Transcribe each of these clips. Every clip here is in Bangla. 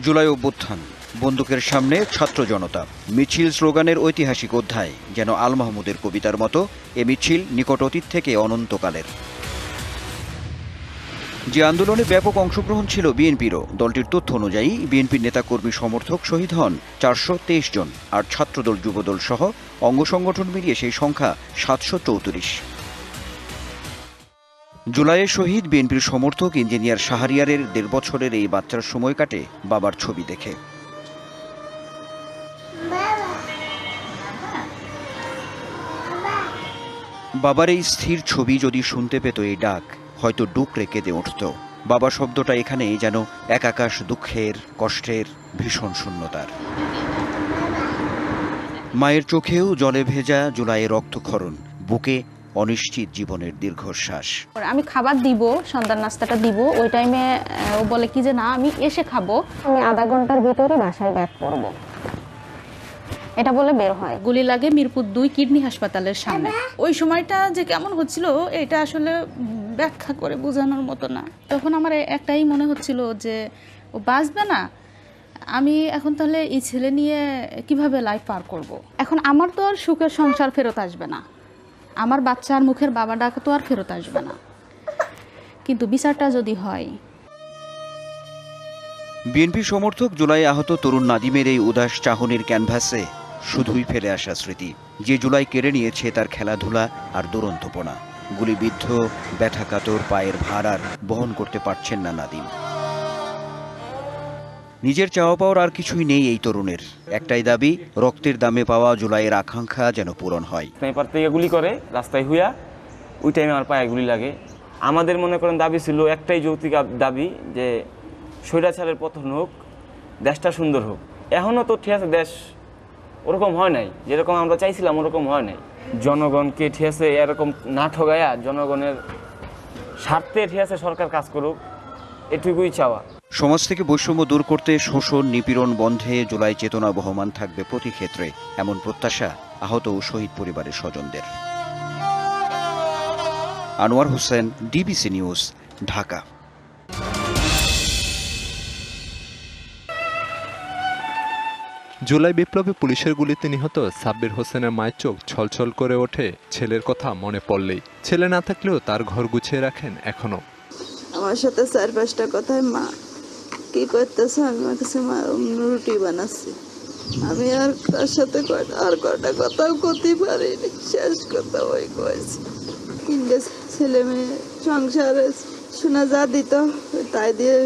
জুলাই অভ্যুত্থান, বন্দুকের সামনে ছাত্র জনতা, মিছিল স্লোগানের ঐতিহাসিক অধ্যায় যেন আল মাহমুদের কবিতার মতো। এ মিছিল নিকট অতীত থেকে অনন্তকালের। যে আন্দোলনে ব্যাপক অংশগ্রহণ ছিল বিএনপিরও, দলটির তথ্য অনুযায়ী বিএনপির নেতাকর্মী সমর্থক শহীদ হন 423 জন, আর ছাত্রদল যুবদল সহ অঙ্গ সংগঠন মিলিয়ে সেই সংখ্যা 734। জুলাইয়ে শহীদ বিএনপির সমর্থক ইঞ্জিনিয়ার শাহরিয়ারের 1.5 বছরের এই বাচ্চার সময় কাটে বাবার ছবি দেখে। বাবার এই স্থির ছবি যদি শুনতে পেত এই ডাক, হয়তো ডুকরে কেঁদে উঠত। বাবা শব্দটা এখানেই যেন এক আকাশ দুঃখের, কষ্টের, ভীষণ শূন্যতার। মায়ের চোখেও জলে ভেজা জুলাইয়ের রক্তক্ষরণ, বুকে অনিশ্চিত জীবনের দীর্ঘশ্বাস। আমি খাবার দিব, সন্ধ্যার নাস্তাটা দিব, ওই টাইমে ও বলে কি যে না আমি এসে খাবো, আমি আধা ঘন্টার ভিতরে বাসায় ব্যাক করব, এটা বলে বের হয়। গুলি লাগে মিরপুর 2 কিডনি হাসপাতালের সামনে। ওই সময়টা যে কেমন হচ্ছিল এটা আসলে ব্যাখ্যা করে বোঝানোর মতো না। তখন আমার একটাই মনে হচ্ছিল যে ও বাঁচবে না, আমি এখন তাহলে এই ছেলে নিয়ে কিভাবে লাইফ পার করব। এখন আমার তো আর সুখের সংসার ফেরত আসবে না, আমার বাচ্চার মুখের বাবা ডাকা তো আর ফেরত আসবে না, কিন্তু বিচারটা যদি হয়। বিএনপি সমর্থক জুলাই আহত তরুণ নাদিমের এই উদাস চাহনির ক্যানভাসে শুধুই ফেলে আসা স্মৃতি। যে জুলাই কেড়ে নিয়েছে তার খেলাধুলা আর দুরন্তপনা। গুলিবিদ্ধ, ব্যথাকাতর পায়ের ভার আর বহন করতে পারছেন না নাদিম। নিজের চাওয়া পাওয়ার আর কিছুই নেই এই তরুণের। একটাই দাবি, রক্তের দামে পাওয়া জুলাইয়ের আকাঙ্ক্ষা যেন পূরণ হয়। স্নাইপার থেকে গুলি করে রাস্তায় হুইয়া, ওই টাইমে আমার পায়ে গুলি লাগে। আমাদের মনে করেন দাবি ছিল একটাই যৌক্তিক দাবি, যে স্বৈরাচারের পতন হোক, দেশটা সুন্দর হোক। এখনও তো ঠিক আছে, দেশ ওরকম হয় নাই, যেরকম আমরা চাইছিলাম ওরকম হয় নাই। জনগণকে ঠিক আছে এরকম না ঠগায়া জনগণের স্বার্থে ঠিক আছে সরকার কাজ করুক, এটুকুই চাওয়া। সমাজ থেকে বৈষম্য দূর করতে শোষণ নিপীড়ন বন্ধে জুলাই চেতনা বহমান থাকবে প্রতি ক্ষেত্রে, এমন প্রত্যাশা আহত ও শহীদ পরিবারের স্বজনদের। Anwar Hossain, DBC news, Dhaka. জুলাই বিপ্লবে পুলিশের গুলিতে নিহত সাব্বির হোসেনের মায়ের চোখ ছলছল করে ওঠে ছেলের কথা মনে পড়লেই। ছেলে না থাকলেও তার ঘর গুছিয়ে রাখেন এখনো। আমার সাথে 4-5টা কথায় মা কি করতেছে, আমি কাছে মা রুটি বানাচ্ছি। আমি আর তার সাথে কয়টা কথাও করতে পারিনি, শেষ কথা ওই কয়েছে। কিনলে ছেলে মেয়ে সংসারে শোনা যা দিত তাই দিয়ে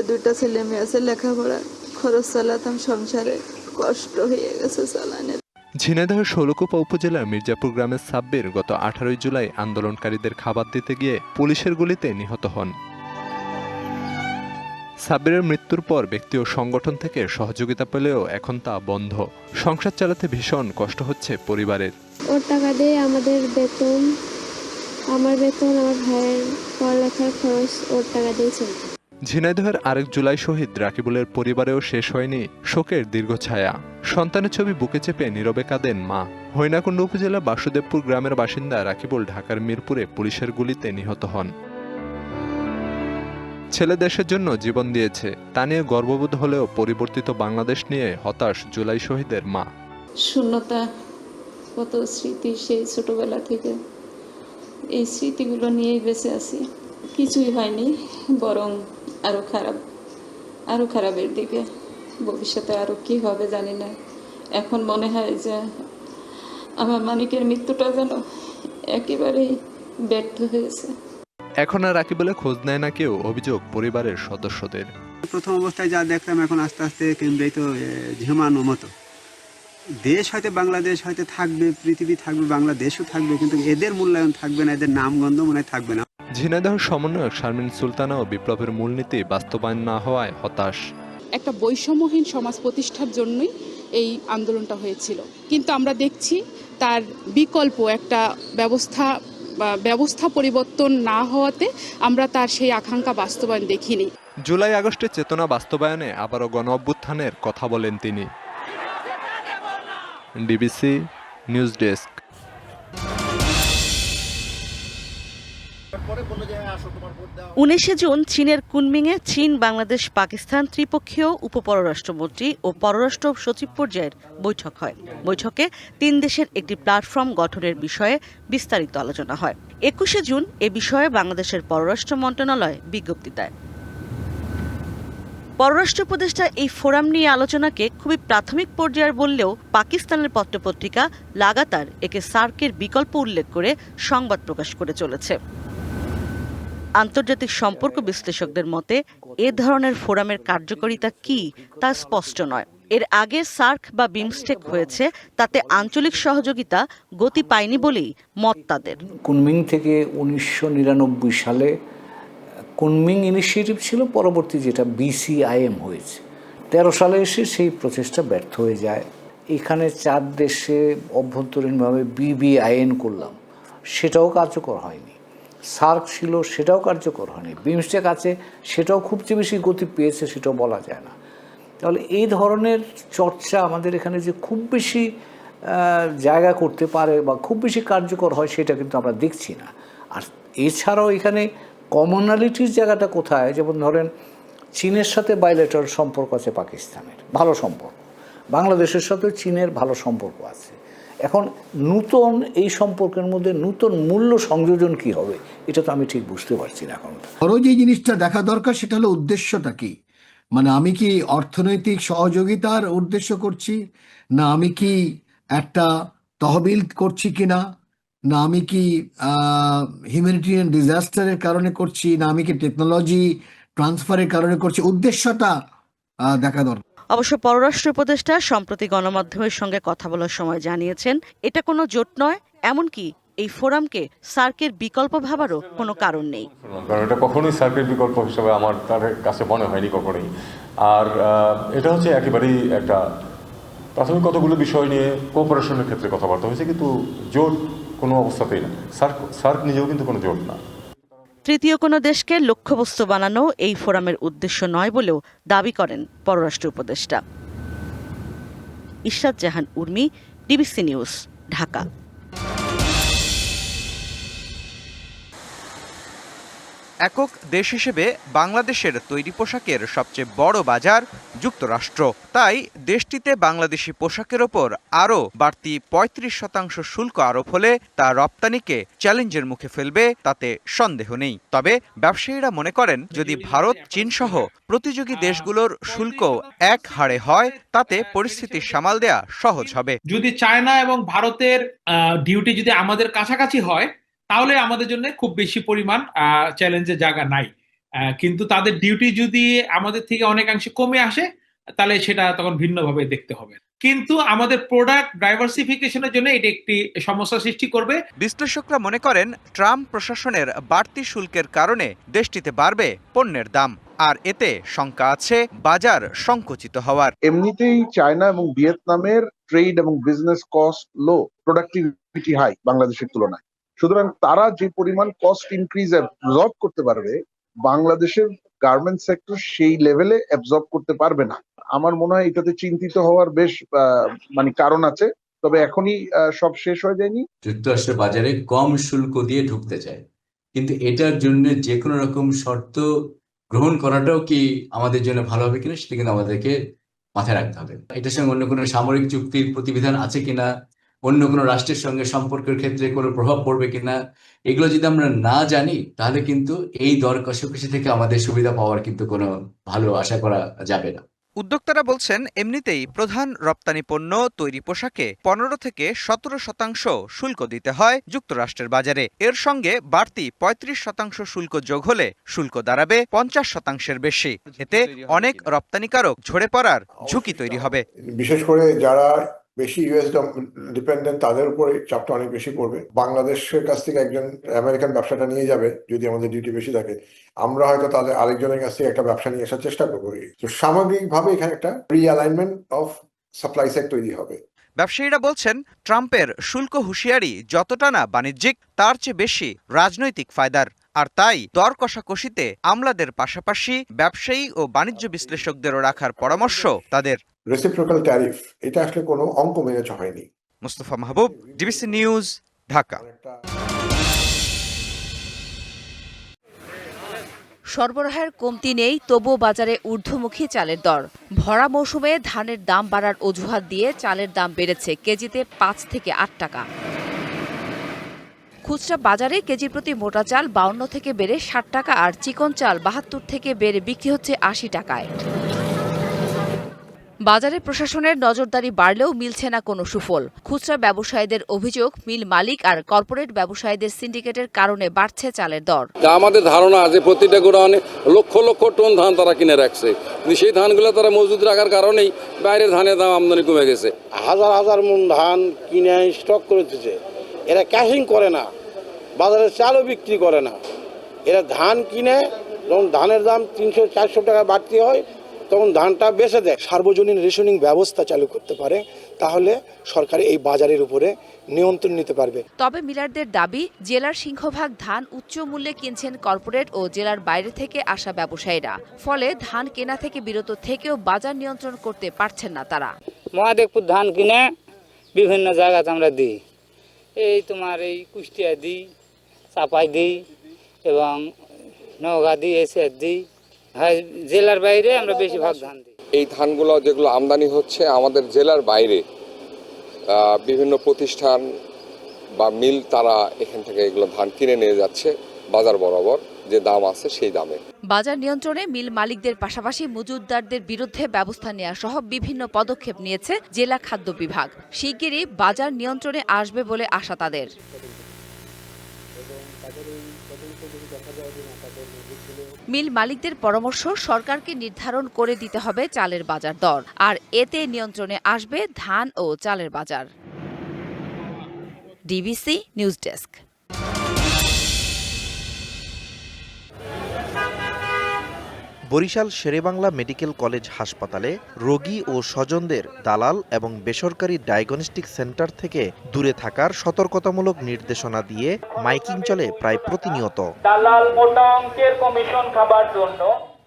দুইটা ছেলে মেয়ে আছে, লেখাপড়া খরচ চালাতাম, সংসারে কষ্ট হয়ে গেছে চালানের। ঝিনাইদহের শৈলকুপা উপজেলার মির্জাপুর গ্রামের সাব্বির গত 18 জুলাই আন্দোলনকারীদের খাবার দিতে গিয়ে পুলিশের গুলিতে নিহত হন। সাব্বিরের মৃত্যুর পর ব্যক্তি ও সংগঠন থেকে সহযোগিতা পেলেও এখন তা বন্ধ। সংসার চালাতে ভীষণ কষ্ট হচ্ছে পরিবারের। ওর টাকা দিয়ে আমাদের বেতন, আমার বেতন, আমার ভাইয়ের পড়ালেখার খরচ ওর টাকা দিয়ে চলছে। ঝিনাইদহের আরেক জুলাই শহীদ রাকিবুলের পরিবারেও শেষ হয়নি শোকের দীর্ঘ ছায়া। সন্তানের ছবি বুকে চেপে নীরবে কাঁদেন মা। হরিণাকুণ্ড উপজেলা বাসুদেবপুর গ্রামের বাসিন্দা রাকিবুল ঢাকার মিরপুরে পুলিশের গুলিতে নিহত হন। ছেলে দেশের জন্য জীবন দিয়েছে, তা নিয়ে গর্ববোধ হলেও পরিবর্তিত বাংলাদেশ নিয়ে হতাশ জুলাই শহীদের মা। শূন্যতা, কত স্মৃতি সেই ছোটবেলা থেকে, এই স্মৃতিগুলো নিয়েই বেঁচে আছি। কিছুই হয়নি, বরং আরো খারাপের দিকে। ভবিষ্যতে আরো কি হবে জানি না। এখন মনে হয় যে আমার মানিকের মৃত্যুটা যেন একেবারেই ব্যর্থ হয়েছে। এখন আর রাকিবুলের খোঁজ নেয় না কেউ, অভিযোগ পরিবারের সদস্যদের। প্রথম অবস্থায় যা দেখতাম, এখন আস্তে আস্তে কেন্দ্রেই তো ঝিমানো মতো। দেশ হয়তো বাংলাদেশ হয়তো থাকবে, পৃথিবী থাকবে, বাংলাদেশও থাকবে, কিন্তু এদের মূল্যায়ন থাকবে না, এদের নামগন্ধ মনে হয় থাকবে না। ঝিনাইদহ সমন্বয়ক শারমিন সুলতানাও বিপ্লবের মূলনীতি বাস্তবায়ন না হওয়ায় হতাশ। একটা বৈষম্যহীন সমাজ প্রতিষ্ঠার জন্যই এই আন্দোলনটা হয়েছিল, কিন্তু আমরা দেখছি তার বিকল্প একটা ব্যবস্থা পরিবর্তন না হওয়াতে আমরা তার সেই আকাঙ্ক্ষা বাস্তবায়ন দেখিনি। জুলাই আগস্টের চেতনা বাস্তবায়নে আবারও গণ অভ্যুত্থানের কথা বলেন তিনি। DBC news desk. 19 জুন চীনের কুনমিংয়ে চীন, বাংলাদেশ, পাকিস্তান ত্রিপক্ষীয় উপপররাষ্ট্রমন্ত্রী ও পররাষ্ট্র সচিব পর্যায়ের বৈঠক হয়। বৈঠকে 3 দেশের একটি প্ল্যাটফর্ম গঠনের বিষয়ে বিস্তারিত আলোচনা হয়। 21 জুন এ বিষয়ে বাংলাদেশের পররাষ্ট্র মন্ত্রণালয় বিজ্ঞপ্তি দেয়। পররাষ্ট্র উপদেষ্টা এই ফোরাম নিয়ে আলোচনাকে খুবই প্রাথমিক পর্যায়ের বললেও পাকিস্তানের পত্রপত্রিকা লাগাতার একে সার্কের বিকল্প উল্লেখ করে সংবাদ প্রকাশ করে চলেছে। আন্তর্জাতিক সম্পর্ক বিশ্লেষকদের মতে এ ধরনের ফোরামের কার্যকারিতা কি তা স্পষ্ট নয়। এর আগে সার্ক বা বিমস্টেক হয়েছে, তাতে আঞ্চলিক সহযোগিতা গতি পায়নি বলেই মত তাদের। কুনমিং থেকে 1999 সালে কুনমিং ইনিশিয়েটিভ ছিল, পরবর্তী যেটা BCIM হয়েছে। 13 সালে এসে সেই প্রচেষ্টা ব্যর্থ হয়ে যায়। এখানে 4 দেশে অভ্যন্তরীণভাবে BBIN করলাম, সেটাও কার্যকর হয়নি। সার্ক ছিল, সেটাও কার্যকর হয়নি। বিমস্টেক আছে, সেটাও খুব যে বেশি গতি পেয়েছে সেটাও বলা যায় না। তাহলে এই ধরনের চর্চা আমাদের এখানে যে খুব বেশি জায়গা করতে পারে বা খুব বেশি কার্যকর হয় সেটা কিন্তু আমরা দেখছি না। আর এছাড়াও এখানে কমনালিটির জায়গাটা কোথায়? যেমন ধরেন চীনের সাথে বাইলেটারাল সম্পর্ক আছে পাকিস্তানের, ভালো সম্পর্ক। বাংলাদেশের সাথেও চীনের ভালো সম্পর্ক আছে। এখন নূতন এই সম্পর্কের মধ্যে নূতন মূল্য সংযোজন কি হবে, এটা তো আমি ঠিক বুঝতে পারছি না এখন। বড় যে জিনিসটা দেখা দরকার সেটা হলো উদ্দেশ্যটা কি। মানে আমি কি অর্থনৈতিক সহযোগিতার উদ্দেশ্য করছি, না আমি কি একটা তহবিল করছি কিনা, না আমি কি হিউম্যানিটেরিয়ান ডিজাস্টারের কারণে করছি, না আমি কি টেকনোলজি ট্রান্সফারের কারণে করছি, উদ্দেশ্যটা দেখা দরকার। অবশ্য পররাষ্ট্র উপদেষ্টা সম্প্রতি গণমাধ্যমের সঙ্গে কথা বলার সময় জানিয়েছেন, এটা কোনো জোট নয়, এমনকি এই ফোরামকে সার্কের বিকল্প ভাবারও কোনো কারণ নেই। কারণ এটা কখনোই সার্কের বিকল্প হিসেবে আমার তার কাছে মনে হয়নি কখনোই। আর এটা হচ্ছে একেবারেই একটা প্রাথমিক কতগুলো বিষয় নিয়ে কোঅপারেশনের ক্ষেত্রে কথাবার্তা হয়েছে, কিন্তু জোট কোনো অবস্থাতেই না। সার্ক নিজেও কিন্তু কোনো জোট না। তৃতীয় কোনো দেশকে লক্ষ্যবস্তু বানানো এই ফোরামের উদ্দেশ্য নয় বলেও দাবি করেন পররাষ্ট্র উপদেষ্টা। ইশরাত জাহান উর্মি, DBC নিউজ, ঢাকা। একক দেশ হিসেবে বাংলাদেশের তৈরি পোশাকের সবচেয়ে বড় বাজার যুক্তরাষ্ট্র। তাই দেশটিতে বাংলাদেশি পোশাকের ওপর আরও বাড়তি 35% শুল্ক আরোপ হলে তা রপ্তানিকে চ্যালেঞ্জের মুখে ফেলবে, তাতে সন্দেহ নেই। তবে ব্যবসায়ীরা মনে করেন, যদি ভারত, চীন সহ প্রতিযোগী দেশগুলোর শুল্ক এক হারে হয়, তাতে পরিস্থিতি সামাল দেয়া সহজ হবে। যদি চায়না এবং ভারতের ডিউটি যদি আমাদের কাছাকাছি হয়, তাহলে আমাদের জন্য খুব বেশি পরিমাণ চ্যালেঞ্জের জায়গা নাই। কিন্তু তাদের ডিউটি যদি আমাদের থেকে অনেকাংশে কমে আসে, তাহলে সেটা তখন ভিন্নভাবে দেখতে হবে। কিন্তু আমাদের প্রোডাক্ট ডাইভার্সিফিকেশনের জন্য এটি একটি সমস্যা সৃষ্টি করবে। বিশ্লেষকরা মনে করেন, ট্রাম্প প্রশাসনের বাড়তি শুল্কের কারণে দেশটিতে বাড়বে পণ্যের দাম, আর এতে শঙ্কা আছে বাজার সংকুচিত হওয়ার। এমনিতেই চায়না এবং ভিয়েতনামের ট্রেড এবং বিজনেস কস্ট লো, প্রোডাক্টিভিটি হাই বাংলাদেশের তুলনায়। সুতরাং তারা যে পরিমাণ কস্ট ইনক্রিজ অ্যাবজর্ব করতে পারবে, বাংলাদেশের গার্মেন্টস সেক্টর সেই লেভেলে অ্যাবজর্ব করতে পারবে না। আমার মনে হয় এটাতে চিন্তিত হওয়ার বেশ কারণ আছে। তবে এখনই সব শেষ হয়ে যায়নি। যুক্তরাষ্ট্রের বাজারে কম শুল্ক দিয়ে ঢুকতে চায়, কিন্তু এটার জন্য যে কোনো রকম শর্ত গ্রহণ করাটাও কি আমাদের জন্য ভালো হবে কিনা, সেটা কিন্তু আমাদেরকে মাথায় রাখতে হবে। এটার সঙ্গে অন্য কোনো সামরিক চুক্তির প্রতিবিধান আছে কিনা, অন্য কোনো রাষ্ট্রের সঙ্গে সম্পর্কের ক্ষেত্রে কোনো প্রভাব পড়বে কিনা, এগুলো যদি আমরা না জানি, তাহলে কিন্তু এই দর কষাকষি থেকে আমাদের সুবিধা পাওয়ার কিন্তু কোনো ভালো আশা করা যাবে না। উদ্যোক্তারা বলছেন, এমনিতেই প্রধান রপ্তানি পণ্য তৈরি পোশাকে 15 থেকে 17% শুল্ক দিতে হয় যুক্তরাষ্ট্রের বাজারে। এর সঙ্গে বাড়তি 35% শুল্ক যোগ হলে শুল্ক দাঁড়াবে 50%-এর বেশি। এতে অনেক রপ্তানিকারক ঝরে পড়ার ঝুঁকি তৈরি হবে। বিশেষ করে যারা বেশি ইউএস ডিপেন্ডেন্ট, তাদের উপরে চাপটা অনেক বেশি পড়বে। বাংলাদেশের কাছ থেকে একজন আমেরিকান ব্যবসাটা নিয়ে যাবে, যদি আমাদের ডিউটি বেশি থাকে, আমরা হয়তো তাদের আরেকজনের কাছ থেকে একটা ব্যবসা নিয়ে আসার চেষ্টা করবো। তো সামগ্রিকভাবে এখানে একটা রিঅ্যালাইনমেন্ট অফ সাপ্লাই সাইড তৈরি হবে। ব্যবসায়ীরা বলছেন, ট্রাম্পের শুল্ক হুঁশিয়ারি যতটা না বাণিজ্যিক, তার চেয়ে বেশি রাজনৈতিক ফায়দার। আর তাই দর কষাকষিতে আমলাদের পাশাপাশি ব্যবসায়ী ও বাণিজ্য বিশ্লেষকদেরও রাখার পরামর্শ তাদের। রেসিপ্রোকাল ট্যারিফ, এটা আসলে কোনো অঙ্ক মেনে হয়নি। মুস্তফা মাহবুব, DBC নিউজ, ঢাকা। সরবরাহের কমতি নেই, তবুও বাজারে ঊর্ধ্বমুখী চালের দর। ভরা মৌসুমে ধানের দাম বাড়ার অজুহাত দিয়ে চালের দাম বেড়েছে কেজিতে 5 থেকে 8 টাকা। খুচরা বাজারে কেজি প্রতি মোটা চাল 52 থেকে বেড়ে 60 টাকা আর চিকন চাল 72 থেকে বেড়ে বিক্রি হচ্ছে 80 টাকায়। বাজারে প্রশাসনের নজরদারি বাড়লেও মিলছে না কোনো সুফল। খুচরা ব্যবসায়ীদের অভিযোগ, মিল মালিক আর কর্পোরেট ব্যবসায়ীদের সিন্ডিকেটের কারণে বাড়ছে চালের দর। আমাদের ধারণা যে প্রতিটা গোডাউনে লক্ষ লক্ষ টন ধান তারা কিনে রাখছে, কিন্তু সেই ধানগুলো তারা মজুদ রাখার কারণেই বাইরের ধানের দাম আমদানি কমে গেছে। হাজার হাজার মন ধান কিনে স্টক করে দিচ্ছে, এরা ক্যাশিং করে না, বাজারে চালও বিক্রি করে না। এরা ধান কিনে যখন ধানের দাম 300-400 টাকা বাড়তি হয় তখন ধানটা বেচে দেয়। সার্বজনীন রেশনিং ব্যবস্থা চালু করতে পারে, তাহলে সরকার এই বাজারের উপরে নিয়ন্ত্রণ নিতে পারবে। তবে মিলারদের দাবি, জেলার সিংহভাগ ধান উচ্চ মূল্যে কিনছেন কর্পোরেট ও জেলার বাইরে থেকে আসা ব্যবসায়ীরা। ফলে ধান কেনা থেকে বিরত থেকেও বাজার নিয়ন্ত্রণ করতে পারছেন না তারা। মহাদেবপুর ধান কিনে বিভিন্ন জায়গাতে আমরা দিই, এই তোমার এই কুষ্টিয়া দিই, চাপাই দিই এবং নওগাঁ দিই, এসিয়ার দিই। জেলার বাইরে আমরা বেশিরভাগ ধান দিই। এই ধানগুলো যেগুলো আমদানি হচ্ছে আমাদের জেলার বাইরে বিভিন্ন প্রতিষ্ঠান বা মিল তারা এখান থেকে এগুলো ধান কিনে নিয়ে যাচ্ছে বাজার বরাবর যে দাম আছে সেই দামে। বাজার নিয়ন্ত্রণে মিল মালিকদের পাশাপাশি মজুতদারদের বিরুদ্ধে ব্যবস্থা নেওয়া সহ বিভিন্ন পদক্ষেপ নিয়েছে জেলা খাদ্য বিভাগ। শিগগিরই বাজার নিয়ন্ত্রণে আসবে বলে আশা তাদের। মিল মালিকদের পরামর্শ, সরকারকে নির্ধারণ করে দিতে হবে চালের বাজার দর, আর এতে নিয়ন্ত্রণে আসবে ধান ও চালের বাজার। DBC news desk. Barishal Sher-e-Bangla medical college হাসপাতালে রোগী ও স্বজনদের দালাল এবং বেসরকারি ডায়াগনস্টিক সেন্টার থেকে দূরে থাকার সতর্কতামূলক নির্দেশনা দিয়ে মাইকিং চলে প্রায় প্রতিনিয়ত। দালাল মোটা অঙ্কের কমিশন খাবার জন্য।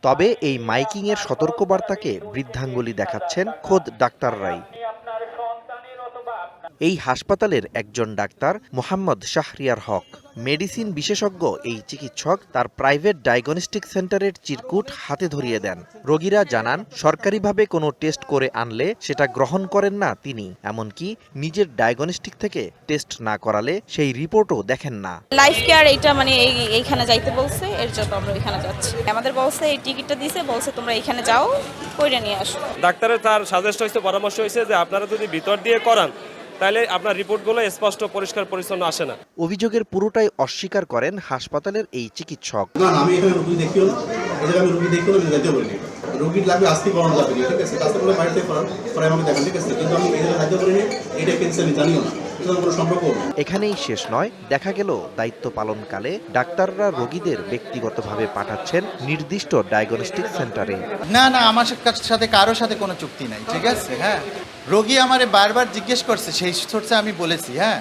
তবে এই মাইকিংয়ের সতর্কবার্তাকে বৃদ্ধাঙ্গুলি দেখাচ্ছেন খোদ ডাক্তাররাই। এই হাসপাতালের একজন ডাক্তার মোহাম্মদ শাহরিয়ার হক, মেডিসিন বিশেষজ্ঞ এই চিকিৎসক তার প্রাইভেট ডায়াগনস্টিক সেন্টারের চিরকুট হাতে ধরিয়ে দেন। রোগীরা জানান, সরকারিভাবে কোনো টেস্ট করে আনলে সেটা গ্রহণ করেন না তিনি, এমনকি নিজের ডায়াগনস্টিক থেকে টেস্ট না করালে সেই রিপোর্টও দেখেন না। লাইফ কেয়ার এইটা মানে এইখানে যাইতে বলছে, এর জন্য আমরা এখানে যাচ্ছি। আমাদের বলছে এই টিকিটটা দিয়েছে, বলছে তোমরা এখানে যাও, কইরা নিয়ে আসো। ডাক্তারের তার সাজেস্ট হয়েছে, পরামর্শ হয়েছে যে আপনারা যদি ভিতর দিয়ে করান তাহলে আপনার রিপোর্টগুলো স্পষ্ট পরিষ্কার পরিচ্ছন্ন আসে না। অভিযোগের পুরোটাই অস্বীকার করেন হাসপাতালের এই চিকিৎসক। না, আমি এখানে রোগী দেখিও না, এদের আমি রোগী দেখিও না, যাইতে বলিনি। রোগীর লাগবে আজকে করানো যাবে, ঠিক আছে? তাছাড়া বলে বাড়িতে করান, পরে আমাকে দেখেন, ঠিক আছে? কিন্তু আমি এদের যাইতে বলিনি, এটা কেস আমি জানিও না। এখানেই শেষ নয়, দেখা গেল দায়িত্ব পালনকালে ডাক্তাররা রোগীদের ব্যক্তিগতভাবে পাঠাচ্ছেন নির্দিষ্ট ডায়াগনস্টিক সেন্টারে। না না, আমার সাথে কারোর সাথে কোনো চুক্তি নাই, ঠিক আছে? হ্যাঁ, রোগী আমারে বারবার জিজ্ঞেস করছে, সেই সোর্সে আমি বলেছি। হ্যাঁ,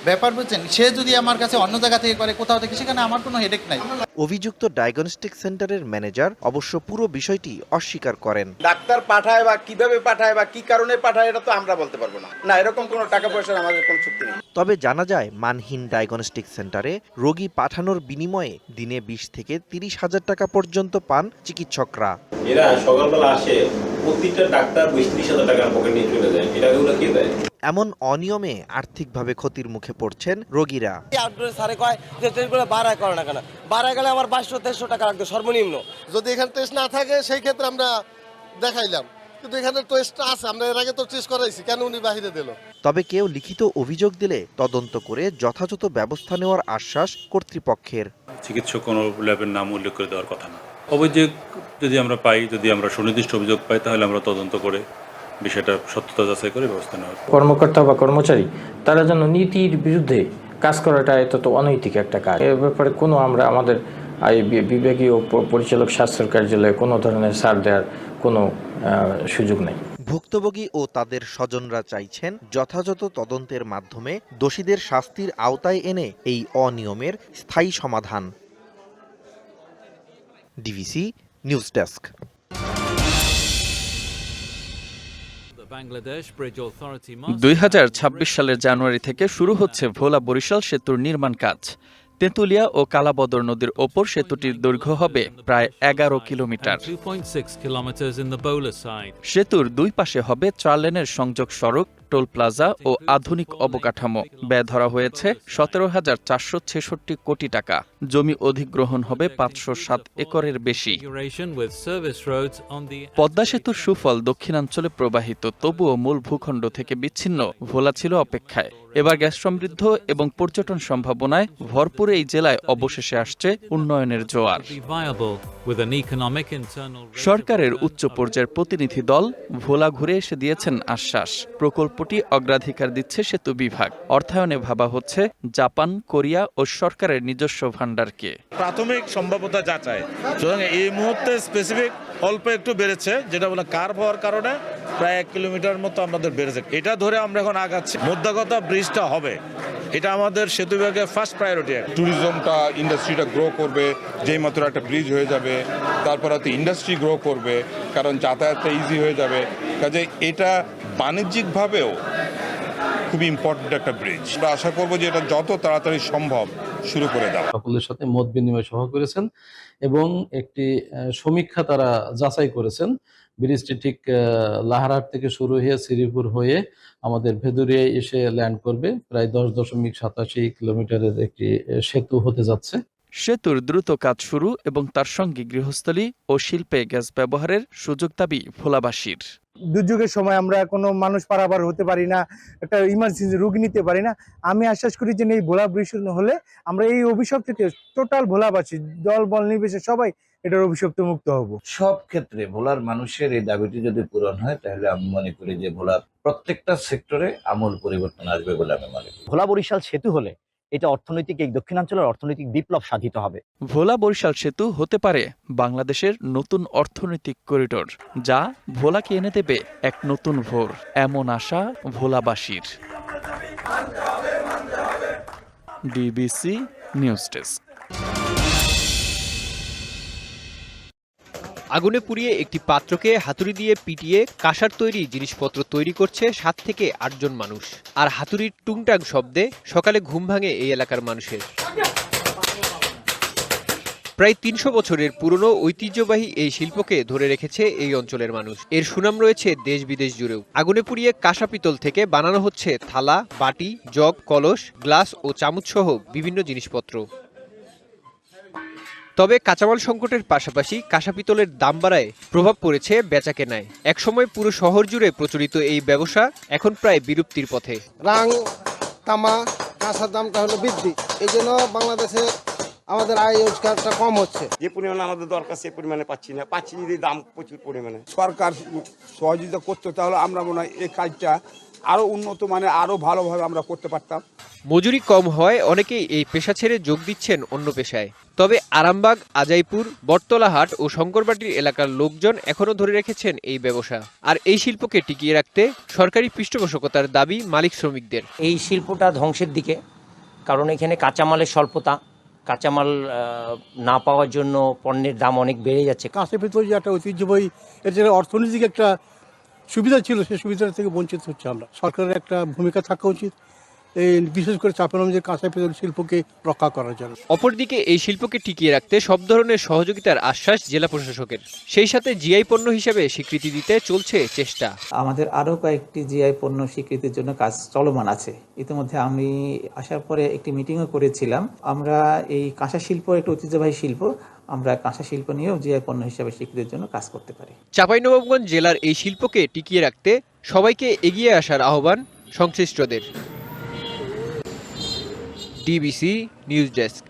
ব্যাপার বুঝছেন, সে যদি আমার কাছে অন্য জায়গা থেকে করে, কোথাও থেকে, সেখানে আমার কোনো হেডেক নাই। অভিযুক্ত ডায়াগনস্টিক সেন্টারের ম্যানেজার অবশ্য পুরো বিষয়টি অস্বীকার করেন। ডাক্তার পাঠায় বা কিভাবে পাঠায় বা কি কারণে পাঠায় এটা তো আমরা বলতে পারবো না। না, এরকম কোনো টাকা পয়সার আমাদের কোনো চুক্তি নেই। তবে জানা যায়, মানহীন ডায়াগনস্টিক সেন্টারে রোগী পাঠানোর বিনিময়ে দিনে 20 থেকে 30 হাজার টাকা পর্যন্ত পান চিকিৎসকরা। এরা সকালবেলা আসে, প্রতিটা ডাক্তার 20-30 হাজার টাকা পকেট নিয়ে চলে যায়। এটা ওগুলো কে দেয়? এমন অনিয়মে আর্থিকভাবে ক্ষতির মুখে পড়ছেন রোগীরা। বাড়ায় করে না কেন? বাড়ায় গেলে আমার 2200-2300 টাকা লাগবে সর্বনিম্ন। যদি এখানে টেস্ট না থাকে সেই ক্ষেত্রে আমরা দেখাইলাম, কিন্তু এখানে টেস্ট আছে, আমরা এর আগে তো টেস্ট করাইছি, কেন উনি বাহিরে দিল? তবে কেউ লিখিত অভিযোগ দিলে তদন্ত করে যথাযথ ব্যবস্থা নেওয়ার আশ্বাস কর্তৃপক্ষের। চিকিৎসক কোনো ল্যাবের নাম উল্লেখ করে দেওয়ার কথা না। অভিযোগ যদি আমরা পাই, যদি আমরা সুনির্দিষ্ট অভিযোগ পাই, তাহলে আমরা তদন্ত করে বিষয়টা সত্যতা যাচাই করে ব্যবস্থা নেওয়া। কর্মকর্তা বা কর্মচারী তারা যেন নীতির বিরুদ্ধে কাজ করাটা এটা তো অনৈতিক একটা কাজ। এ ব্যাপারে কোনো আমরা আমাদের বিভাগীয় পরিচালক স্বাস্থ্য কার্যালয়ে কোনো ধরনের ছাড় দেওয়ার কোনো সুযোগ নেই। ভুক্তভোগী ও তাদের স্বজনরা চাইছেন যথাযথ তদন্তের মাধ্যমে দোষীদের শাস্তির আওতায় এনে এই অনিয়মের স্থায়ী সমাধান। DBC news desk. 2026 সালের জানুয়ারি থেকে শুরু হচ্ছে ভোলা বরিশাল সেতুর নির্মাণ কাজ। তেঁতুলিয়া ও কালাবদর নদীর ওপর সেতুটির দৈর্ঘ্য হবে প্রায় ১১ কিলোমিটার। সেতুর দুই পাশে হবে ৪ লেনের সংযোগ সড়ক, টোল প্লাজা ও আধুনিক অবকাঠামো। ব্যয় ধরা হয়েছে ১৭,৪৬৬ কোটি টাকা। জমি অধিগ্রহণ হবে ৫০৭ একরের বেশি। পদ্মা সেতুর সুফল দক্ষিণাঞ্চলে প্রবাহিত, তবুও মূল ভূখণ্ড থেকে বিচ্ছিন্ন ভোলা ছিল অপেক্ষায়। এবার গ্যাস সমৃদ্ধ এবং পর্যটন সম্ভাবনায় ভরপুর এই জেলায় অবশেষে আসছে উন্নয়নের জোয়ার। সরকারের উচ্চ পর্যায়ের প্রতিনিধি দল ভোলা ঘুরে এসে দিয়েছেন আশ্বাস। প্রকল্পটি অগ্রাধিকার দিচ্ছে সেতু বিভাগ। অর্থায়নে ভাবা হচ্ছে জাপান, কোরিয়া ও সরকারের নিজস্ব ভান্ডারকে। প্রাথমিক সম্ভাব্যতা যাচাই, সুতরাং এই মুহূর্তে স্পেসিফিক অল্প একটু বেড়েছে, যেটা বলে কার্ভ হওয়ার কারণে প্রায় 1 কিলোমিটার মতো আমাদের বেড়েছে। এটা ধরে আমরা এখন আগাচ্ছি। মোদ্দাকথা ব্রিজটা হবে, এটা আমাদের সেতু বিভাগের ফার্স্ট প্রায়োরিটি। ট্যুরিজমটা, ইন্ডাস্ট্রিটা গ্রো করবে যেই মাত্র একটা ব্রিজ হয়ে যাবে, তারপর হয়তো ইন্ডাস্ট্রি গ্রো করবে, কারণ যাতায়াতটা ইজি হয়ে যাবে। কাজে এটা বাণিজ্যিকভাবেও খুব ইম্পর্টেন্ট একটা ব্রিজ। আমরা আশা করবো যে এটা যত তাড়াতাড়ি সম্ভব শুরু করে দেওয়া। সকলের সাথে মত বিনিময় সভা করেছেন এবং একটি সমীক্ষা তারা যাচাই করেছেন। ব্রিজটি ঠিক লাহারহাট থেকে শুরু হয়ে শ্রীপুর হয়ে আমাদের ভেদুরিয়ায় এসে ল্যান্ড করবে। প্রায় 10.87 কিলোমিটারের একটি সেতু হতে যাচ্ছে। সেতুর দ্রুত কাজ শুরু এবং তার সঙ্গে গৃহস্থলী ও শিল্পে গ্যাস ব্যবহারের সুযোগ দাবি ভোলাবাসীর। দুর্যোগের সময় আমরা কোনো মানুষ পারাবার হতে পারি না, একটা ইমার্জেন্সি রোগী নিতে পারি না। আমি আশ্বাস করি যে এই ভোলা ব্রিজ হলে আমরা এই অভিশাপ থেকে টোটাল ভোলাবাসী, দল বল নির্বিশেষে সবাই এটার অভিশপ্ত মুক্ত হব। সব ক্ষেত্রে ভোলার মানুষের এই দাবিটি যদি পূরণ হয়, তাহলে আমি মনে করি যে ভোলার প্রত্যেকটা সেক্টরে আমূল পরিবর্তন আসবে বলে আমি মনে করি। ভোলা বরিশাল সেতু হলে এটা অর্থনৈতিক, এই দক্ষিণাঞ্চলের অর্থনৈতিক বিপ্লব সাধিত হবে। ভোলা বরিশাল সেতু হতে পারে বাংলাদেশের নতুন অর্থনৈতিক করিডোর, যা ভোলাকে এনে দেবে এক নতুন ভোর, এমন আশা ভোলাবাসীর। DBC news desk. আগুনে পুড়িয়ে একটি পাত্রকে হাতুড়ি দিয়ে পিটিয়ে কাঁসার তৈরি জিনিসপত্র তৈরি করছে 7 থেকে 8 জন মানুষ। আর হাতুড়ির টুংটাং শব্দে সকালে ঘুম ভাঙে এই এলাকার মানুষের। প্রায় 300 বছরের পুরনো ঐতিহ্যবাহী এই শিল্পকে ধরে রেখেছে এই অঞ্চলের মানুষ। এর সুনাম রয়েছে দেশ বিদেশ জুড়েও। আগুনে পুড়িয়ে কাঁসা পিতল থেকে বানানো হচ্ছে থালা, বাটি, জগ, কলস, গ্লাস ও চামচ সহ বিভিন্ন জিনিসপত্র। তবে কাঁচামাল সংকটের পাশাপাশি কাঁসা পিতলের দাম বাড়ায় প্রভাব পড়েছে বেচাকেনায়। একসময় পুরো শহর জুড়ে প্রচলিত এই ব্যবসা এখন প্রায় বিলুপ্তির পথে। রাং, তামা, কাঁসার দামটা হলো বৃদ্ধি, এই জন্য বাংলাদেশে আমাদের আয় রোজগারটা কম হচ্ছে। যে পরিমাণে আমাদের দরকার সে পরিমাণে পাচ্ছি না, যদি দাম প্রচুর পরিমাণে। সরকার সহযোগিতা করতো তাহলে আমরা মনে হয় এই কাজটা আরো উন্নত মানে আরো ভালোভাবে আমরা করতে পারতাম। মজুরি কম হয় অনেকেই এই পেশা ছেড়ে যোগ দিচ্ছেন অন্য পেশায়। তবে আরামবাগ, আজাইপুর, বটতলাহাট ও শঙ্করবাটির এলাকার লোকজন এখনো ধরে রেখেছেন এই ব্যবসা। আর এই শিল্পকে টিকিয়ে রাখতে সরকারি পৃষ্ঠপোষকতার দাবি মালিক শ্রমিকদের। এই শিল্পটা ধ্বংসের দিকে, কারণ এখানে কাঁচামালের স্বল্পতা, কাঁচামাল না পাওয়ার জন্য পণ্যের দাম অনেক বেড়ে যাচ্ছে। কাঁসা পিতল যে একটা ঐতিহ্যবাহী, এর যে অর্থনৈতিক একটা সুবিধা ছিল, সেই সুবিধা থেকে বঞ্চিত হচ্ছে আমরা। সরকারের একটা ভূমিকা থাকা উচিত এই বিশেষ করে চাঁপাইনবাবগঞ্জের কাঁসা পিতল শিল্পকে রক্ষা করার জন্য। অপরদিকে এই শিল্পকে টিকিয়ে রাখতে সব ধরনের সহযোগিতার আশ্বাস জেলা প্রশাসকের। সেই সাথে জিআই পণ্য হিসেবে স্বীকৃতি দিতে চলছে চেষ্টা। আমাদের আরও কয়েকটি জিআই পণ্য স্বীকৃতির জন্য কাজ চলমান আছে। ইতিমধ্যে আমি আসার পরে একটি মিটিংও করেছিলাম। আমরা এই কাঁসা শিল্প একটা ঐতিহ্যবাহী শিল্প, আমরা কাঁসা শিল্প নিয়েও জিআই পণ্য হিসেবে স্বীকৃতির জন্য কাজ করতে পারি। চাঁপাইনবাবগঞ্জ জেলার এই শিল্পকে টিকিয়ে রাখতে সবাইকে এগিয়ে আসার আহ্বান সংশ্লিষ্টদের। DBC news desk.